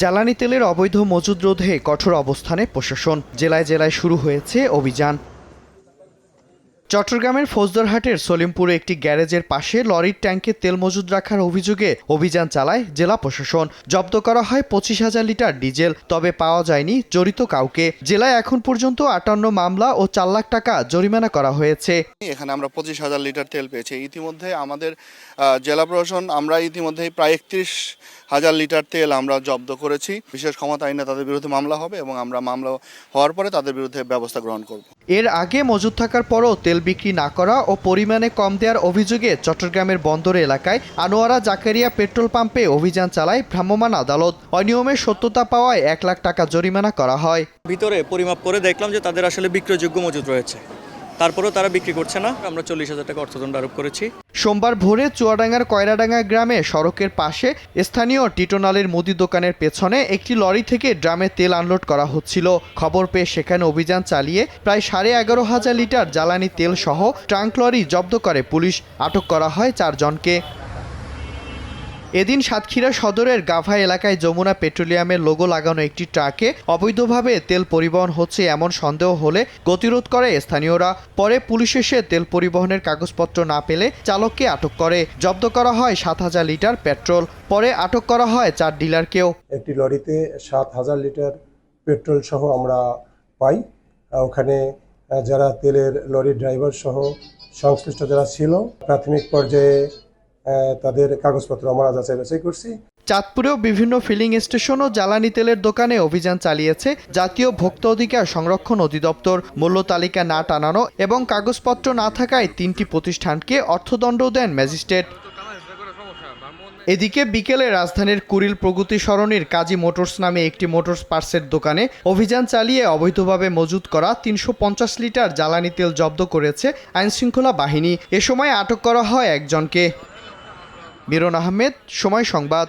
জ্বালানি তেলের অবৈধ মজুদ রোধে কঠোর অবস্থানে প্রশাসন। জেলায় জেলায় শুরু হয়েছে অভিযান। চট্টগ্রামের ফৌজদারহাটের সলিমপুরে একটি গ্যারেজের পাশে লরির ট্যাঙ্কে তেল মজুদ রাখার অভিযোগে অভিযান চালায় জেলা প্রশাসন। জব্দ করা হয় 25,000 লিটার ডিজেল, তবে পাওয়া যায়নি জড়িত কাউকে। জেলায় এখন পর্যন্ত 58 মামলা ও 4 লাখ টাকা জরিমানা করা হয়েছে। এখানে আমরা 25,000 লিটার তেল পেয়েছি। ইতিমধ্যে আমাদের জেলা প্রশাসন আমরা ইতিমধ্যে প্রায় 31,000 লিটার তেল আমরা জব্দ করেছি। বিশেষ ক্ষমতা আইনে তাদের বিরুদ্ধে মামলা হবে এবং আমরা মামলা হওয়ার পরে তাদের বিরুদ্ধে ব্যবস্থা গ্রহণ করব। এর আগে মজুদ থাকার পরও তেল বিক্রি না করা ও পরিমাণে কম দেওয়ার অভিযোগে চট্টগ্রামের বন্দর এলাকায় আনোয়ারা জাকারিয়া পেট্রোল পাম্পে অভিযান চালায় ভ্রাম্যমাণ আদালত। অনিয়মের সত্যতা পাওয়ায় 1 লাখ টাকা জরিমানা করা হয়। ভিতরে পরিমাপ করে দেখলাম যে তাদের আসলে বিক্রয়যোগ্য মজুদ রয়েছে, তারপরেও তারা বিক্রি করছে না। আমরা 40,000 টাকা অর্থদণ্ড আরোপ করেছি। সোমবার ভোরে চুয়াডাঙ্গার কয়রাডাঙ্গা গ্রামে সড়কের পাশে স্থানীয় টিটোনালের মুদি দোকানের পেছনে একটি লরি থেকে ড্রামে তেল আনলোড করা হচ্ছিল। খবর পেয়ে সেখানে অভিযান চালিয়ে প্রায় 11,500 লিটার জ্বালানি তেল সহ ট্রাঙ্ক লরি জব্দ করে পুলিশ। আটক করা হয় 4 জনকে। এদিন সাতক্ষীরা সদরের গাভা এলাকায় যমুনা পেট্রোলিয়ামের লোগো লাগানো একটি ট্রাকে অবৈধভাবে তেল পরিবহন হচ্ছে এমন সন্দেহ হলে গতিরোধ করে স্থানীয়রা। পরে পুলিশ এসে তেল পরিবহনের কাগজপত্র না পেলে চালককে আটক করে। জব্দ করা হয় 7,000 লিটার পেট্রোল। পরে আটক করা হয় 4 ডিলারকেও। একটি লরিতে 7,000 লিটার পেট্রোল সহ আমরা পাই। ওখানে যারা তেলের লরির ড্রাইভার সহ সংশ্লিষ্ট যারা ছিল, প্রাথমিক পর্যায়ে তাদের কাগজপত্র আমরা যাচাই বাছাই করছি। চাঁদপুরেও বিভিন্ন ফিলিং স্টেশন ও জ্বালানি তেলের দোকানে অভিযান চালিয়েছে জাতীয় ভোক্তা অধিকার সংরক্ষণ অধিদপ্তর। মূল্য তালিকা না টানানো এবং কাগজপত্র না থাকায় 3টি প্রতিষ্ঠানকে অর্থদণ্ড দেন ম্যাজিস্ট্রেট। এদিকে বিকেলে রাজধানীর কুড়িল প্রগতি সরণির কাজী মোটরস নামে একটি মোটরস পার্টসের দোকানে অভিযান চালিয়ে অবৈধভাবে মজুত করা 350 লিটার জ্বালানি তেল জব্দ করেছে আইনশৃঙ্খলা বাহিনী। এ সময় আটক করা হয় 1 জনকে। মিরন আহমেদ, সময় সংবাদ।